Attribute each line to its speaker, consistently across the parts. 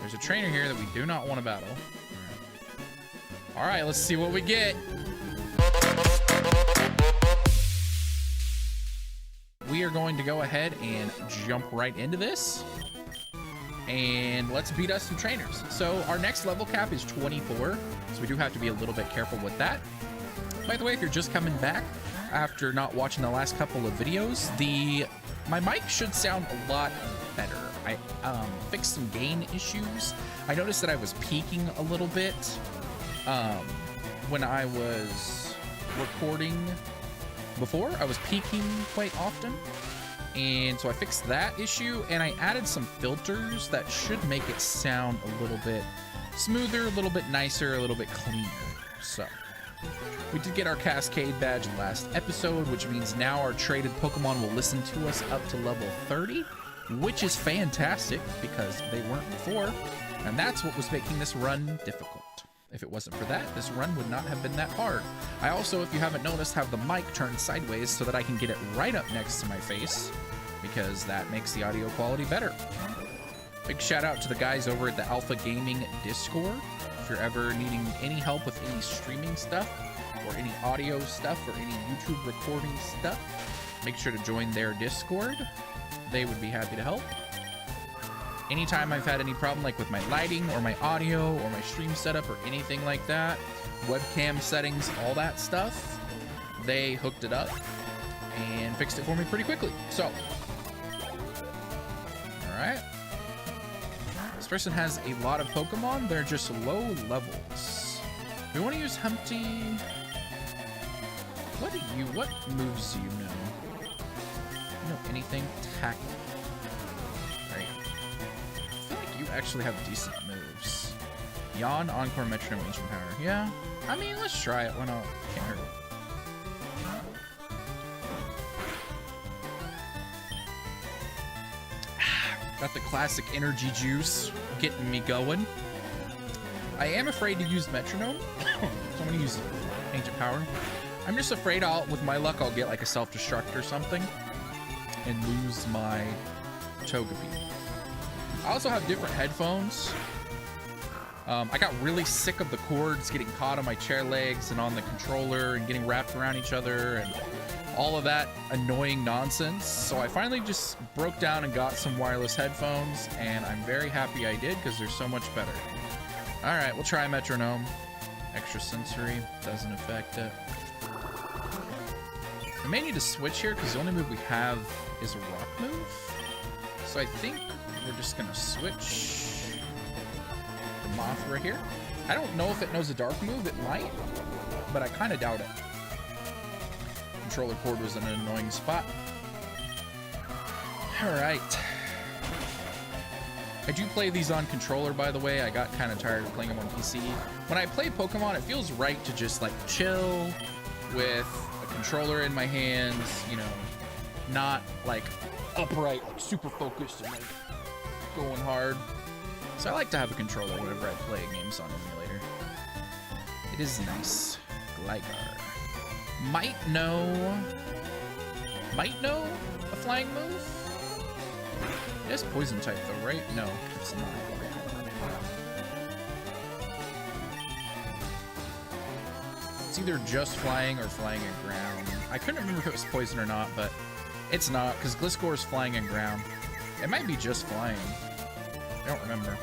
Speaker 1: There's a trainer here that we do not want to battle. All right, let's see what we get. We are going to go ahead and jump right into this. And let's beat us some trainers. So our next level cap is 24. So we do have to be a little bit careful with that. By the way, if you're just coming back after not watching the last couple of videos, my mic should sound a lot better. I fixed some gain issues. I noticed that I was peaking a little bit when I was recording before. I was peaking quite often. And so I fixed that issue, and I added some filters that should make it sound a little bit smoother, a little bit nicer, a little bit cleaner. So we did get our Cascade badge last episode, which means now our traded Pokemon will listen to us up to level 30, which is fantastic because they weren't before. And that's what was making this run difficult. If it wasn't for that, this run would not have been that hard. I also, if you haven't noticed, have the mic turned sideways so that I can get it right up next to my face, because that makes the audio quality better. Big shout out to the guys over at the Alpha Gaming Discord. If you're ever needing any help with any streaming stuff, or any audio stuff, or any YouTube recording stuff, make sure to join their Discord. They would be happy to help. Anytime I've had any problem like with my lighting or my audio or my stream setup or anything like that, webcam settings, all that stuff, they hooked it up and fixed it for me pretty quickly. So, all right. This person has a lot of Pokemon. They're just low levels. We want to use Humpty. What moves do you know? You know anything? Tackle. You actually have decent moves. Yawn, Encore, Metronome, Ancient Power. Yeah, I mean, let's try it. Why not? Can't hurt. Got the classic energy juice getting me going. I am afraid to use Metronome, so I'm gonna use Ancient Power. I'm just afraid with my luck, I'll get like a self-destruct or something and lose my Togepi. I also have different headphones. I got really sick of the cords getting caught on my chair legs and on the controller and getting wrapped around each other and all of that annoying nonsense. So I finally just broke down and got some wireless headphones, and I'm very happy I did because they're so much better. All right, we'll try Metronome. Extra sensory, doesn't affect it. I may need to switch here because the only move we have is a rock move. So I think we're just gonna switch the Mothra here. I don't know if it knows a dark move. It might, but I kind of doubt it. Controller cord was in an annoying spot. All right. I do play these on controller, by the way. I got kind of tired of playing them on PC. When I play Pokemon, it feels right to just like chill with a controller in my hands, you know, not like upright, like super focused and like going hard. So I like to have a controller whenever I play games on emulator. It is nice. Gligar. Might know a flying move? It is poison type though, right? No, it's not. It's either just flying or flying and ground. I couldn't remember if it was poison or not, but it's not, because Gliscor is flying and ground. It might be just flying. I don't remember.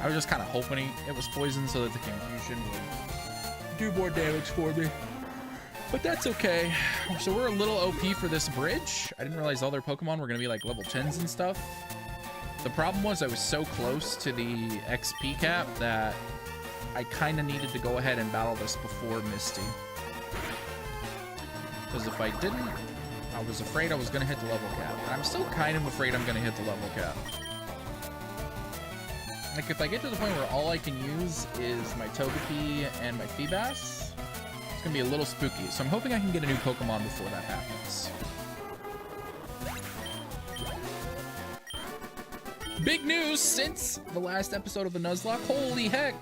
Speaker 1: I was just kind of hoping it was poison so that the confusion would do more damage for me. But that's okay. So we're a little OP for this bridge. I didn't realize all their Pokemon were going to be like level 10s and stuff. The problem was I was so close to the XP cap that I kind of needed to go ahead and battle this before Misty. Because if I didn't, I was afraid I was going to hit the level cap. And I'm still kind of afraid I'm going to hit the level cap. Like, if I get to the point where all I can use is my Togepi and my Feebas, it's going to be a little spooky. So I'm hoping I can get a new Pokemon before that happens. Big news since the last episode of the Nuzlocke. Holy heck.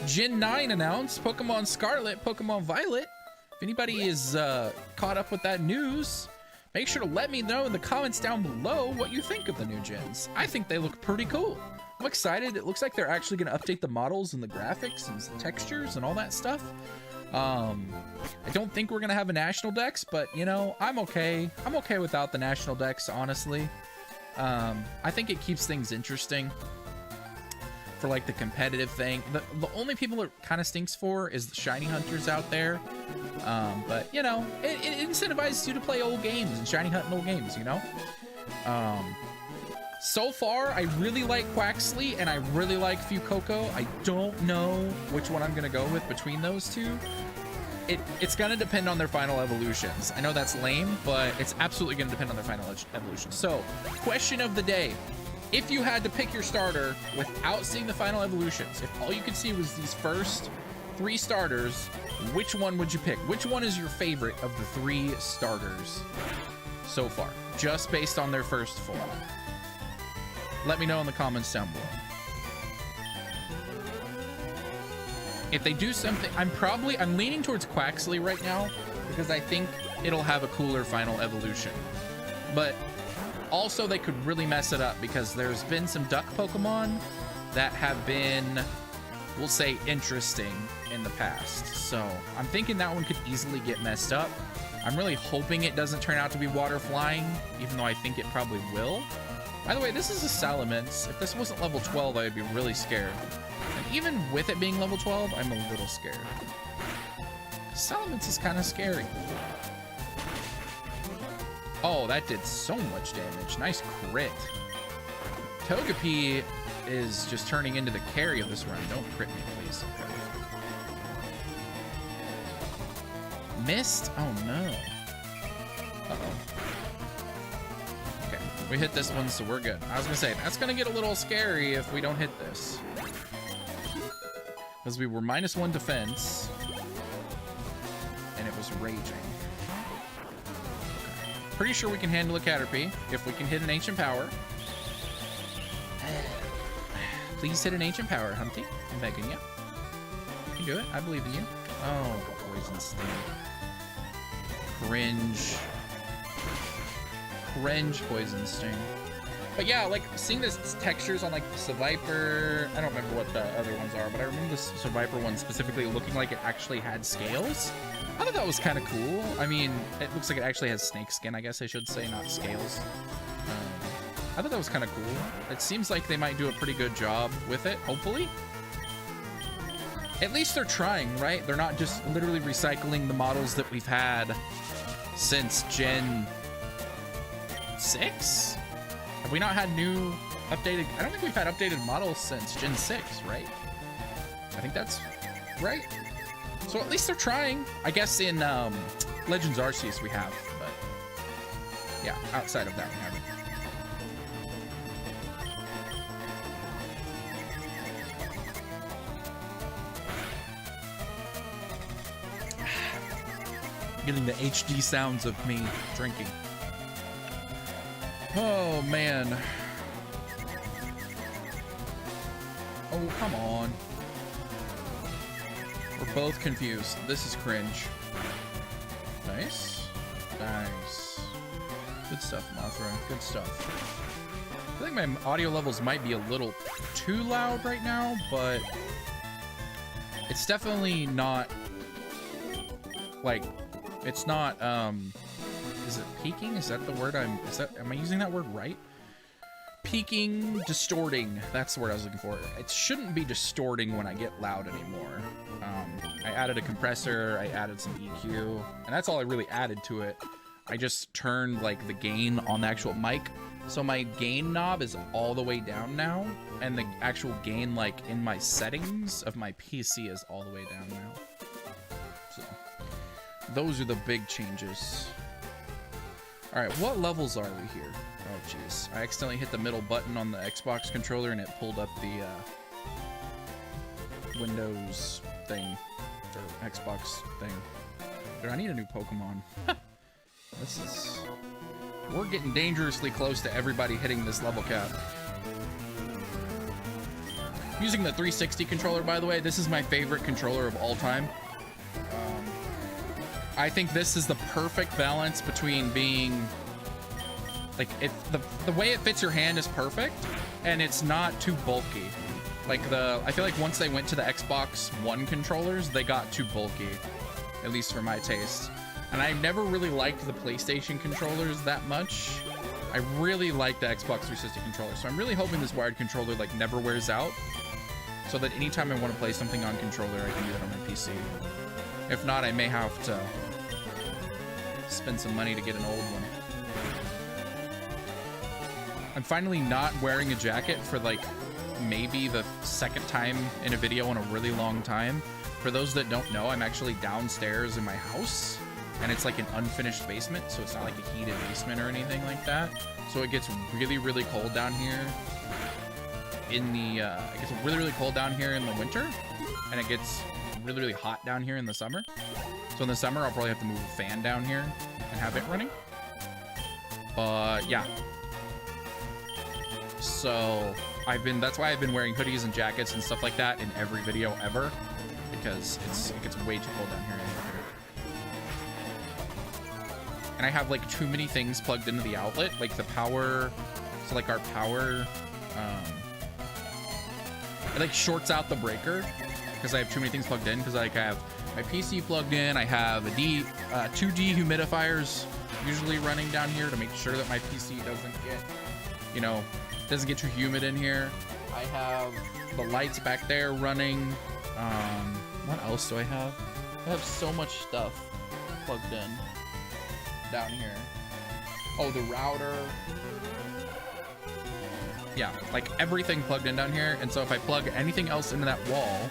Speaker 1: Gen 9 announced Pokemon Scarlet, Pokemon Violet. If anybody is caught up with that news, make sure to let me know in the comments down below what you think of the new gens. I think they look pretty cool. What I'm excited. It looks like they're actually going to update the models and the graphics and the textures and all that stuff. I don't think we're going to have a national dex, but, you know, I'm okay. I'm okay without the national dex, honestly. I think it keeps things interesting for, like, the competitive thing. The only people it kind of stinks for is the shiny hunters out there. But, you know, it incentivizes you to play old games and shiny hunting old games, you know? So far, I really like Quaxley and I really like Fuecoco. I don't know which one I'm going to go with between those two. It's going to depend on their final evolutions. I know that's lame, but it's absolutely going to depend on their final evolutions. So, question of the day. If you had to pick your starter without seeing the final evolutions, if all you could see was these first 3 starters, which one would you pick? Which one is your favorite of the 3 starters so far? Just based on their first form. Let me know in the comments down below. If they do something, I'm leaning towards Quaxley right now because I think it'll have a cooler final evolution. But also they could really mess it up because there's been some duck Pokemon that have been, we'll say, interesting in the past. So I'm thinking that one could easily get messed up. I'm really hoping it doesn't turn out to be water flying, even though I think it probably will. By the way, this is a Salamence. If this wasn't level 12, I would be really scared. And even with it being level 12, I'm a little scared. Salamence is kind of scary. Oh, that did so much damage. Nice crit. Togepi is just turning into the carry of this run. Don't crit me, please. Okay. Missed? Oh, no. Uh-oh. Okay, we hit this one, so we're good. I was gonna say, that's gonna get a little scary if we don't hit this. Because we were -1 defense, and it was raging. Okay. Pretty sure we can handle a Caterpie if we can hit an Ancient Power. Please hit an Ancient Power, Humpty. I'm begging you. You can do it. I believe in you. Oh, Poison Sting. Cringe. Cringe Poison Sting. But yeah, like seeing this textures on like the Seviper, I don't remember what the other ones are, but I remember the Seviper one specifically looking like it actually had scales. I thought that was kind of cool. I mean, it looks like it actually has snake skin, I guess I should say, not scales. I thought that was kind of cool. It seems like they might do a pretty good job with it, hopefully. At least they're trying, right? They're not just literally recycling the models that we've had since Gen 6? Have we not had new updated? I don't think we've had updated models since Gen 6, right? I think that's right. So at least they're trying. I guess in Legends Arceus we have, but yeah, outside of that we haven't. Getting the HD sounds of me drinking. Oh, man. Oh, come on. We're both confused. This is cringe. Nice. Nice. Good stuff, Mothra. Good stuff. I think my audio levels might be a little too loud right now, but it's definitely not, like, it's not, is it peaking? Is that the word am I using that word right? Peaking, distorting. That's the word I was looking for. It shouldn't be distorting when I get loud anymore. I added a compressor, I added some EQ, and that's all I really added to it. I just turned like the gain on the actual mic. So my gain knob is all the way down now, and the actual gain like in my settings of my PC is all the way down now. So those are the big changes. All right, what levels are we here? Oh, jeez. I accidentally hit the middle button on the Xbox controller and it pulled up the Windows thing, or Xbox thing. Dude, I need a new Pokemon. This is... We're getting dangerously close to everybody hitting this level cap. I'm using the 360 controller, by the way. This is my favorite controller of all time. I think this is the perfect balance between being like the way it fits your hand is perfect, and it's not too bulky. Like I feel like once they went to the Xbox One controllers, they got too bulky, at least for my taste. And I never really liked the PlayStation controllers that much. I really like the Xbox 360 controller, so I'm really hoping this wired controller like never wears out, so that anytime I want to play something on controller, I can do that on my PC. If not, I may have to spend some money to get an old one. I'm finally not wearing a jacket for like maybe the second time in a video in a really long time. For those that don't know, I'm actually downstairs in my house, and it's like an unfinished basement, so it's not like a heated basement or anything like that. So it gets really, really cold down here in the it gets really, really cold down here in the winter, and it gets really, really hot down here in the summer. So in the summer, I'll probably have to move a fan down here and have it running. But yeah. So that's why I've been wearing hoodies and jackets and stuff like that in every video ever, because it gets way too cold down here in the winter. And I have like too many things plugged into the outlet, like the power, so like our power, it like shorts out the breaker because I have too many things plugged in, because like I have my PC plugged in, I have two dehumidifiers usually running down here to make sure that my PC doesn't get too humid in here. I have the lights back there running. What else do I have? I have so much stuff plugged in down here. Oh, the router. Yeah, like everything plugged in down here. And so if I plug anything else into that wall,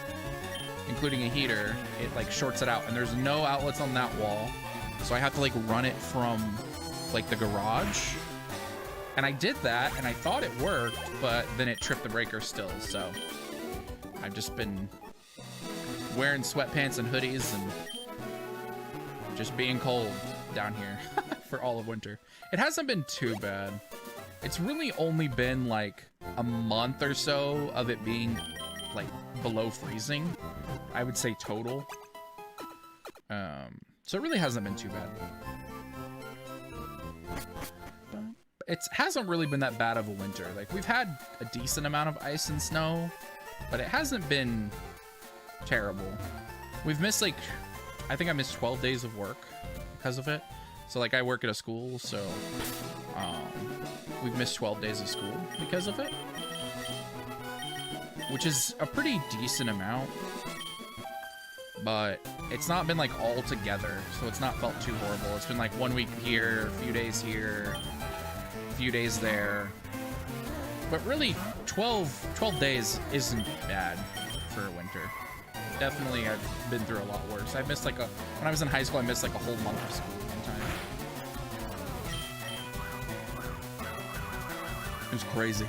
Speaker 1: including a heater, it like shorts it out, and there's no outlets on that wall. So I have to like run it from like the garage. And I did that, and I thought it worked, but then it tripped the breaker still. So I've just been wearing sweatpants and hoodies and just being cold down here for all of winter. It hasn't been too bad. It's really only been like a month or so of it being like below freezing, I would say total. So it really hasn't been too bad. It hasn't really been that bad of a winter. Like, we've had a decent amount of ice and snow, but it hasn't been terrible. We've missed like, I think I missed 12 days of work because of it. So like I work at a school, so we've missed 12 days of school because of it, which is a pretty decent amount, but it's not been like all together, so it's not felt too horrible. It's been like 1 week here, a few days here, a few days there, but really 12 days isn't bad for a winter. Definitely, I've been through a lot worse. I missed like when I was in high school, I missed like a whole month of school one time. It was crazy.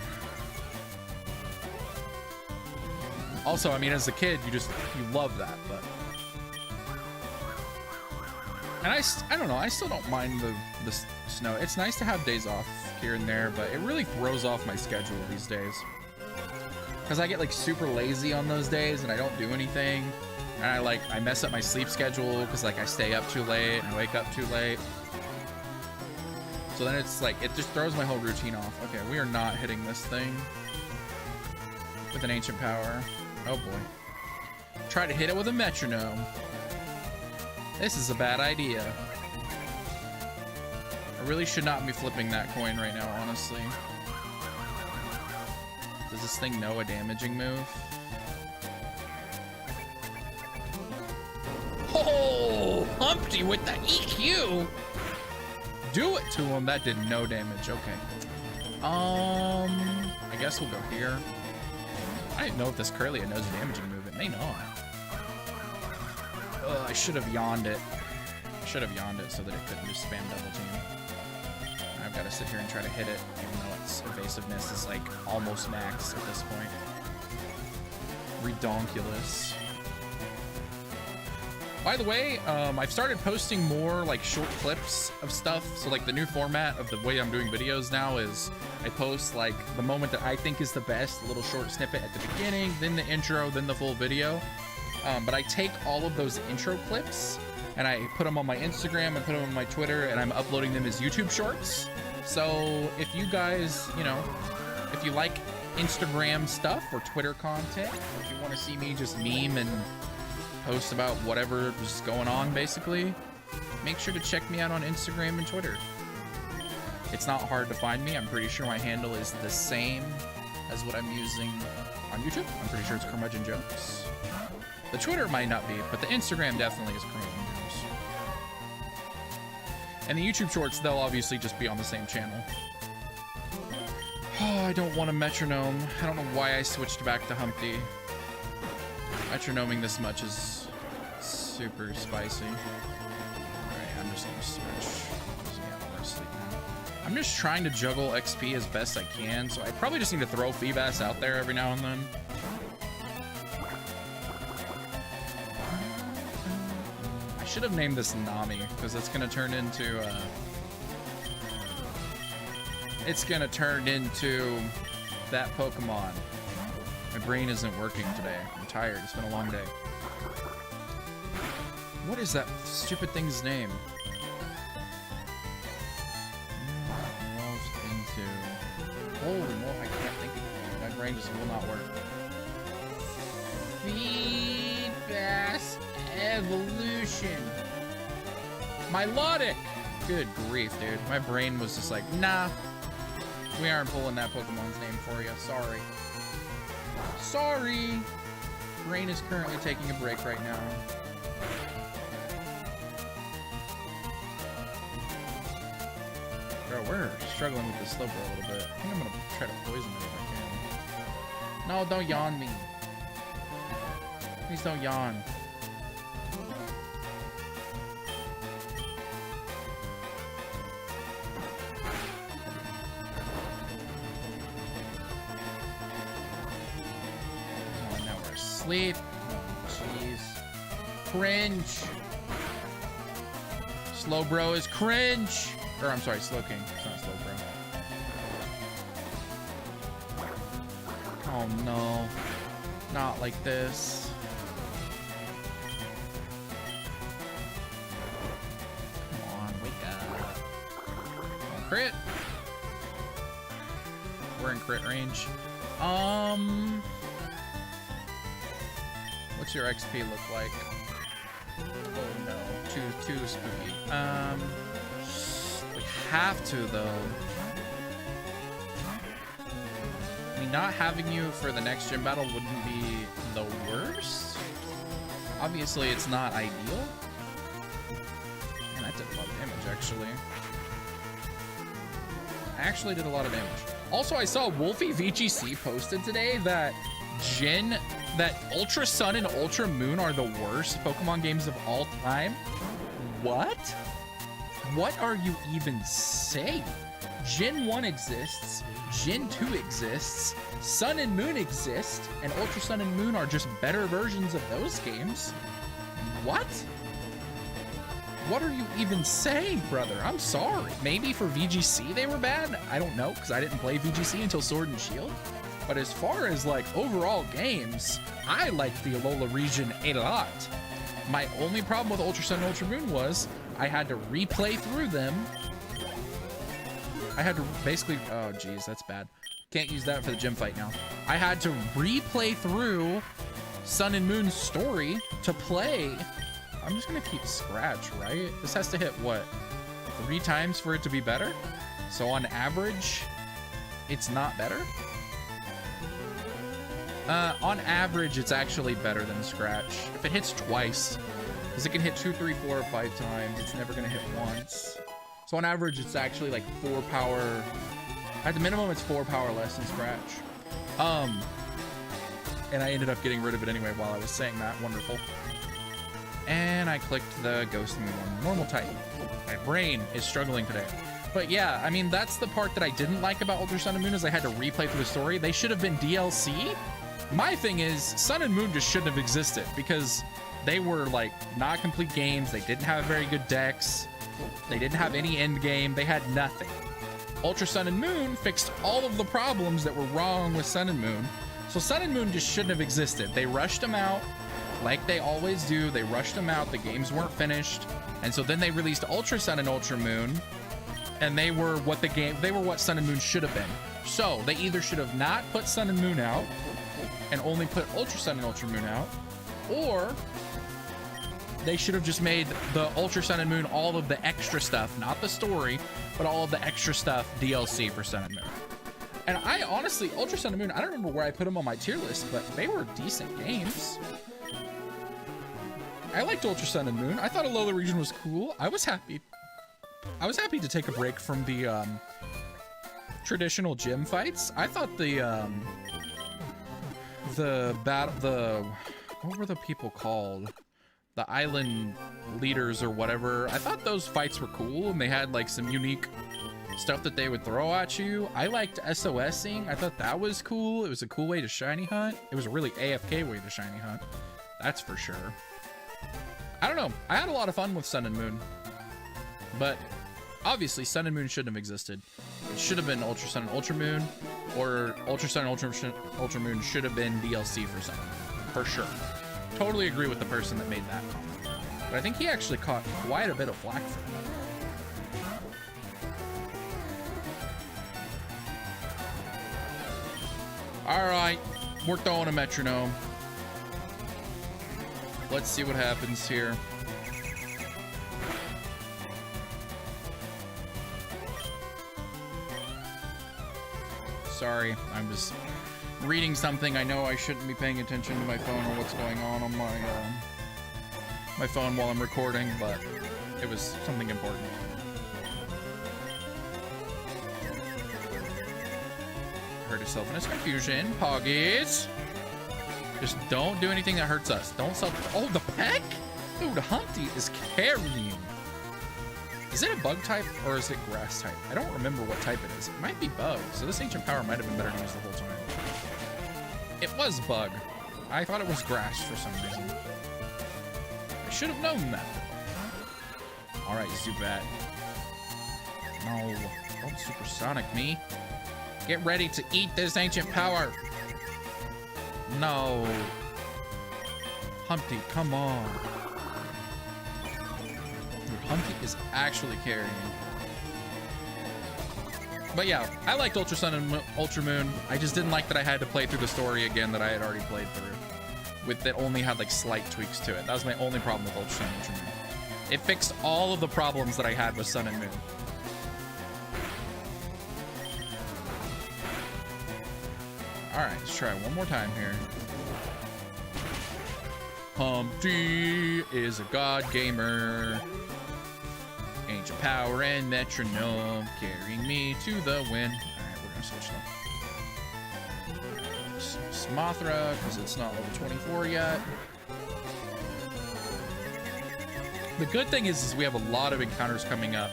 Speaker 1: Also, I mean, as a kid, you love that, but. And I don't know, I still don't mind the snow. It's nice to have days off here and there, but it really throws off my schedule these days. Because I get like super lazy on those days and I don't do anything. And I mess up my sleep schedule because like I stay up too late and I wake up too late. So then it's like, it just throws my whole routine off. Okay, we are not hitting this thing with an ancient power. Oh boy. Try to hit it with a metronome. This is a bad idea. I really should not be flipping that coin right now, honestly. Does this thing know a damaging move? Oh, Humpty with the EQ! Do it to him. That did no damage. Okay. I guess we'll go here. I didn't know if this Curlia knows a damaging move. It may not. I should have yawned it. Should have yawned it so that it couldn't just spam double team. I've got to sit here and try to hit it, even though its evasiveness is like almost max at this point. Redonkulous. By the way, I've started posting more like short clips of stuff. So like the new format of the way I'm doing videos now is I post like the moment that I think is the best, a little short snippet at the beginning, then the intro, then the full video. But I take all of those intro clips and I put them on my Instagram, I put them on my Twitter, and I'm uploading them as YouTube shorts. So if you guys, if you like Instagram stuff or Twitter content. If you want to see me just meme and post about whatever is going on, basically, make sure to check me out on Instagram and Twitter. It's not hard to find me. I'm pretty sure my handle is the same as what I'm using on YouTube. I'm pretty sure it's Curmudgeon Jokes. The Twitter might not be, but the Instagram definitely is Curmudgeon Jokes. And the YouTube shorts, they'll obviously just be on the same channel. Oh, I don't want a metronome. I don't know why I switched back to Humpty. Metronoming this much is super spicy. Alright, I'm just gonna switch. I'm just trying to juggle XP as best I can, so I probably just need to throw Feebas out there every now and then. I should have named this Nami, because it's gonna turn into that Pokemon. My brain isn't working today. I'm tired. It's been a long day. What is that stupid thing's name? Holy moly, I can't think of it. My brain just will not work. Feebas Evolution. Milotic! Good grief, dude. My brain was just like, nah. We aren't pulling that Pokemon's name for you. Sorry. Sorry! Brain is currently taking a break right now. Bro, we're struggling with the Slowbro a little bit. I think I'm gonna try to poison it if I can. No, don't yawn me. Please don't yawn. Oh, now we're asleep. Oh, jeez. Cringe. Slowbro is cringe. Or, I'm sorry, Slowking. It's not Slowbro. Oh, no. Not like this. Come on, wake up. Oh, crit. We're in crit range. What's your XP look like? Oh, no. Too spooky. Have to, though. I mean, not having you for the next gym battle wouldn't be the worst. Obviously, it's not ideal. Man, that did a lot of damage, actually. I actually did a lot of damage. Also, I saw Wolfie VGC posted today that Ultra Sun and Ultra Moon are the worst Pokemon games of all time. What? What are you even saying? Gen 1 exists, Gen 2 exists, Sun and Moon exist, and Ultra Sun and Moon are just better versions of those games. What? What are you even saying, brother? I'm sorry. Maybe for VGC they were bad? I don't know, because I didn't play VGC until Sword and Shield. But as far as like overall games, I liked the Alola region a lot. My only problem with Ultra Sun and Ultra Moon was I had to replay through them. I had to basically, oh geez, that's bad. Can't use that for the gym fight now. I had to replay through Sun and Moon's story to play. I'm just gonna keep Scratch, right? This has to hit what? 3 times for it to be better? So on average, it's not better? On average, it's actually better than Scratch. If it hits twice, because it can hit 2, 3, 4, or 5 times, it's never gonna hit once. So on average, it's actually like 4 power. At the minimum, it's 4 power less than Scratch. And I ended up getting rid of it anyway while I was saying that. Wonderful. And I clicked the Ghost Moon one. Normal type. My brain is struggling today. But yeah, I mean, that's the part that I didn't like about Ultra Sun and Moon is I had to replay through the story. They should have been DLC. My thing is, Sun and Moon just shouldn't have existed because they were like not complete games. They didn't have very good decks. They didn't have any end game. They had nothing. Ultra Sun and Moon fixed all of the problems that were wrong with Sun and Moon. So Sun and Moon just shouldn't have existed. They rushed them out like they always do. They rushed them out. The games weren't finished. And so then they released Ultra Sun and Ultra Moon. And they were what Sun and Moon should have been. So they either should have not put Sun and Moon out and only put Ultra Sun and Ultra Moon out, or they should have just made the Ultra Sun and Moon all of the extra stuff, not the story, but all of the extra stuff DLC for Sun and Moon. And I honestly, Ultra Sun and Moon, I don't remember where I put them on my tier list, but they were decent games. I liked Ultra Sun and Moon. I thought Alola region was cool. I was happy to take a break from the traditional gym fights. I thought what were the people called? The island leaders or whatever. I thought those fights were cool, and they had like some unique stuff that they would throw at you. I liked SOSing. I thought that was cool. It was a cool way to shiny hunt. It was a really AFK way to shiny hunt. That's for sure. I don't know. I had a lot of fun with Sun and Moon, but obviously Sun and Moon shouldn't have existed. It should have been Ultra Sun and Ultra Moon, or Ultra Sun and Ultra Moon should have been DLC for Sun and Moon, for sure. Totally agree with the person that made that comment. But I think he actually caught quite a bit of flack for that. All right, we're throwing a metronome. Let's see what happens here. Sorry, I'm just reading something. I know I shouldn't be paying attention to my phone or what's going on my my phone while I'm recording, but it was something important. Hurt yourself in his confusion. Poggies. Just don't do anything that hurts us. Don't self. Oh, the peck? Dude, Humpty is carrying. Is it a bug type or is it grass type? I don't remember what type it is. It might be bug, so this ancient power might have been better to use the whole time. It was bug. I thought it was grass for some reason. I should have known that. All right, Zubat. No, don't supersonic me. Get ready to eat this ancient power. No. Humpty, come on. Dude, Humpty is actually carrying. But yeah, I liked Ultra Sun and Ultra Moon. I just didn't like that I had to play through the story again that I had already played through. With that only had like slight tweaks to it. That was my only problem with Ultra Sun and Ultra Moon. It fixed all of the problems that I had with Sun and Moon. All right, let's try one more time here. Humpty is a god gamer. Ancient power and metronome carrying me to the win. All right, we're gonna switch them. Mothra, because it's not level 24 yet. The good thing is we have a lot of encounters coming up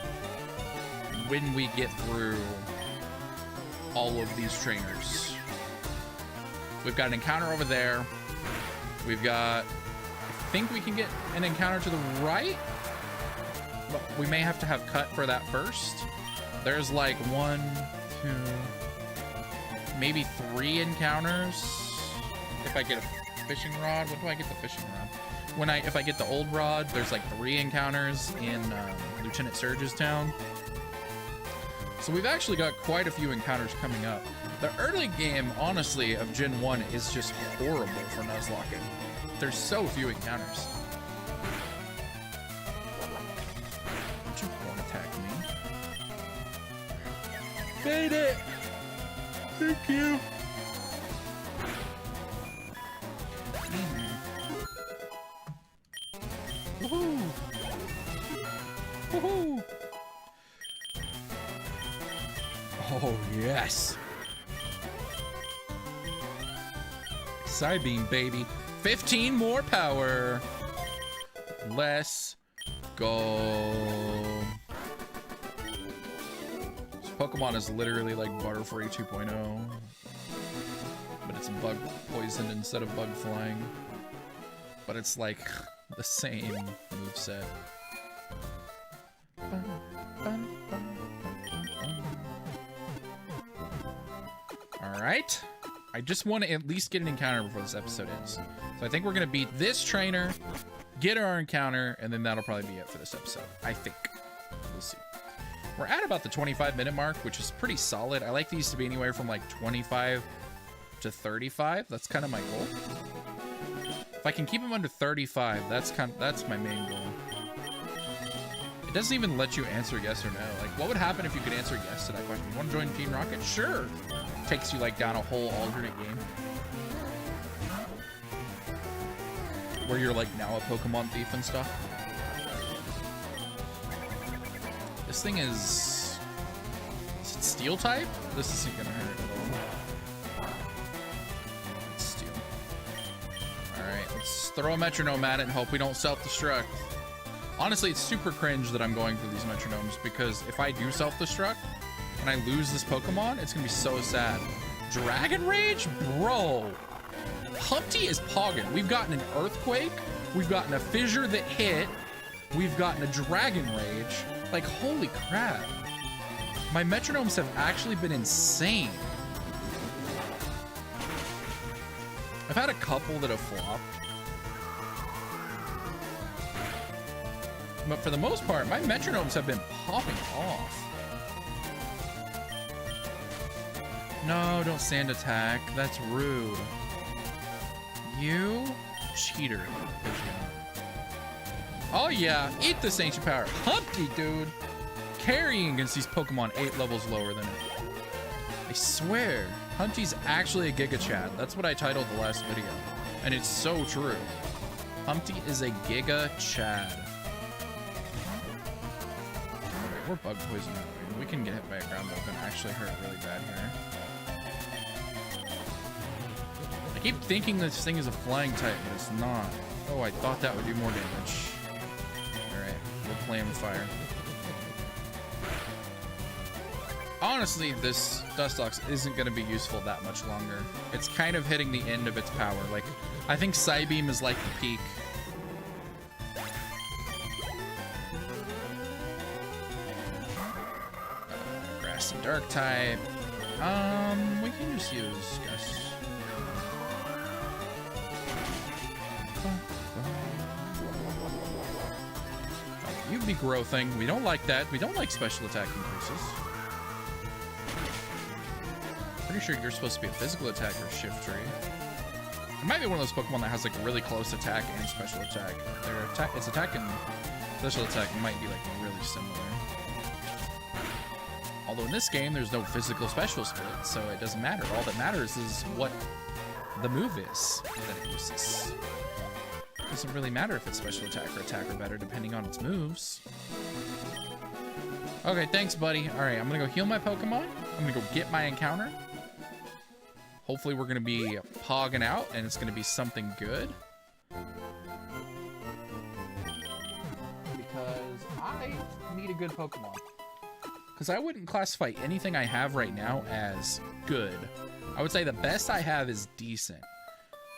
Speaker 1: when we get through all of these trainers. We've got an encounter over there. We've got, I think we can get an encounter to the right, but we may have to have cut for that first. There's like 1, 2, maybe 3 encounters. If I get a fishing rod, when do I get the fishing rod? If I get the old rod, there's like 3 encounters in Lieutenant Surge's town. So we've actually got quite a few encounters coming up. The early game, honestly, of Gen 1 is just horrible for Nuzlocke. There's so few encounters. Don't you want to attack me? Made it! Thank you! Woohoo! Woohoo! Oh, yes! Psybeam, baby. 15 more power. Let's go. This Pokemon is literally like Butterfree 2.0. But it's bug poisoned instead of bug flying. But it's like the same moveset. Alright. I just want to at least get an encounter before this episode ends. So I think we're going to beat this trainer, get our encounter, and then that'll probably be it for this episode. I think. We'll see. We're at about the 25-minute mark, which is pretty solid. I like these to be anywhere from like 25 to 35. That's kind of my goal. If I can keep them under 35, that's my main goal. It doesn't even let you answer yes or no. Like, what would happen if you could answer yes to that question? You want to join Team Rocket? Sure. Takes you like down a whole alternate game where you're like now a Pokemon thief and stuff. This thing is it steel type? This isn't gonna hurt at all. It's steel. Alright, let's throw a metronome at it and hope we don't self-destruct. Honestly, it's super cringe that I'm going for these metronomes, because if I do self-destruct and I lose this Pokemon, it's gonna be so sad. Dragon Rage? Bro. Humpty is pogging. We've gotten an Earthquake. We've gotten a Fissure that hit. We've gotten a Dragon Rage. Like, holy crap. My metronomes have actually been insane. I've had a couple that have flopped. But for the most part, my metronomes have been popping off. No, don't sand attack. That's rude. You cheater. Oh yeah, eat this ancient power. Humpty, dude. Carrying against these Pokemon 8 levels lower than it. I swear, Humpty's actually a Giga Chad. That's what I titled the last video. And it's so true. Humpty is a Giga Chad. Okay, we're bug poison that way. We can get hit by a ground bug and actually hurt really bad here. I keep thinking this thing is a flying type, but it's not. Oh, I thought that would do more damage. Alright, we'll Flame Fire. Honestly, this Nuzlocke isn't going to be useful that much longer. It's kind of hitting the end of its power. Like, I think Psybeam is like the peak. Grass and Dark type. We can just use Gus. You'd be growthing. We don't like that. We don't like special attack increases. Pretty sure you're supposed to be a physical attack or shift tree. It might be one of those Pokemon that has like really close attack and special attack. Its attack and special attack might be like really similar. Although in this game, there's no physical special split, so it doesn't matter. All that matters is what the move is that it uses. It doesn't really matter if it's special attack or attack or better, depending on its moves. Okay, thanks, buddy. All right, I'm gonna go heal my Pokemon. I'm gonna go get my encounter. Hopefully we're gonna be pogging out and it's gonna be something good. Because I need a good Pokemon. Because I wouldn't classify anything I have right now as good. I would say the best I have is decent,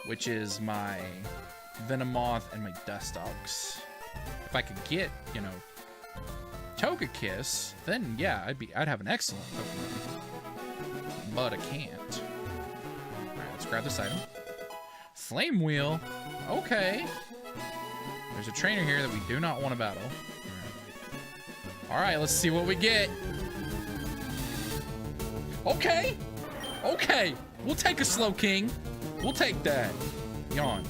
Speaker 1: which is my Venomoth and my Dustox. If I could get, you know, Togekiss, then yeah, I'd have an excellent Pokemon. But I can't. Alright, let's grab this item. Flame Wheel. Okay. There's a trainer here that we do not want to battle. Alright, let's see what we get. Okay. Okay. We'll take a Slow King. We'll take that. Yawn.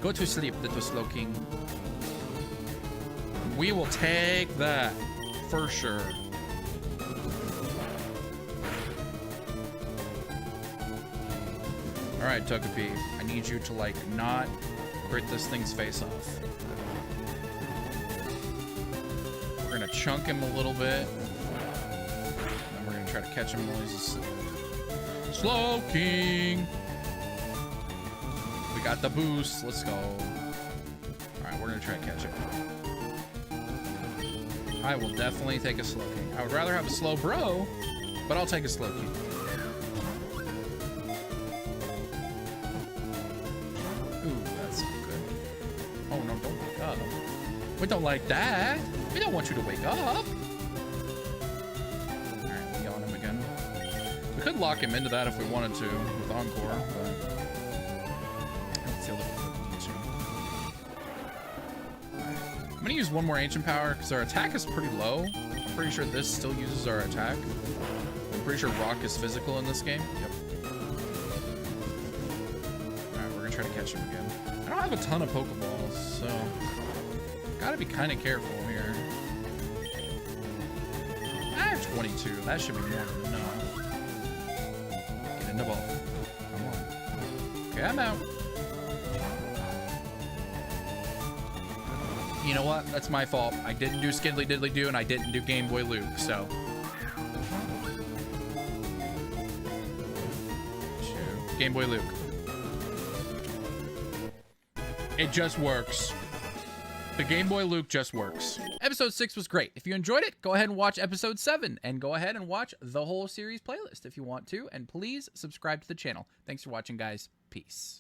Speaker 1: Go to sleep, little Slow King. We will take that for sure. All right, Togepi, I need you to like not crit this thing's face off. We're gonna chunk him a little bit. And we're gonna try to catch him while he's asleep. Slow King. We got the boost. Let's go. All right, we're gonna try to catch him. I will definitely take a Slow King. I would rather have a Slow Bro, but I'll take a Slow King. Ooh, that's not good. Oh no, don't wake up. We don't like that. We don't want you to wake up. Alright, we on him again. We could lock him into that if we wanted to with Encore, but I don't feel like we need to. Right. I'm gonna use one more ancient power because our attack is pretty low. I'm pretty sure this still uses our attack. I'm pretty sure rock is physical in this game. Yep. All right, we're gonna try to catch him again. I don't have a ton of Pokeballs, so gotta be kind of careful here. I have 22. That should be more than enough. Get in the ball. Come on. Okay, I'm out. You know what? That's my fault. I didn't do Skiddly Diddly Do, and I didn't do GameBoy Luke, so. GameBoy Luke. It just works. The GameBoy Luke just works. Episode 6 was great. If you enjoyed it, go ahead and watch episode 7, and go ahead and watch the whole series playlist if you want to, and please subscribe to the channel. Thanks for watching, guys. Peace.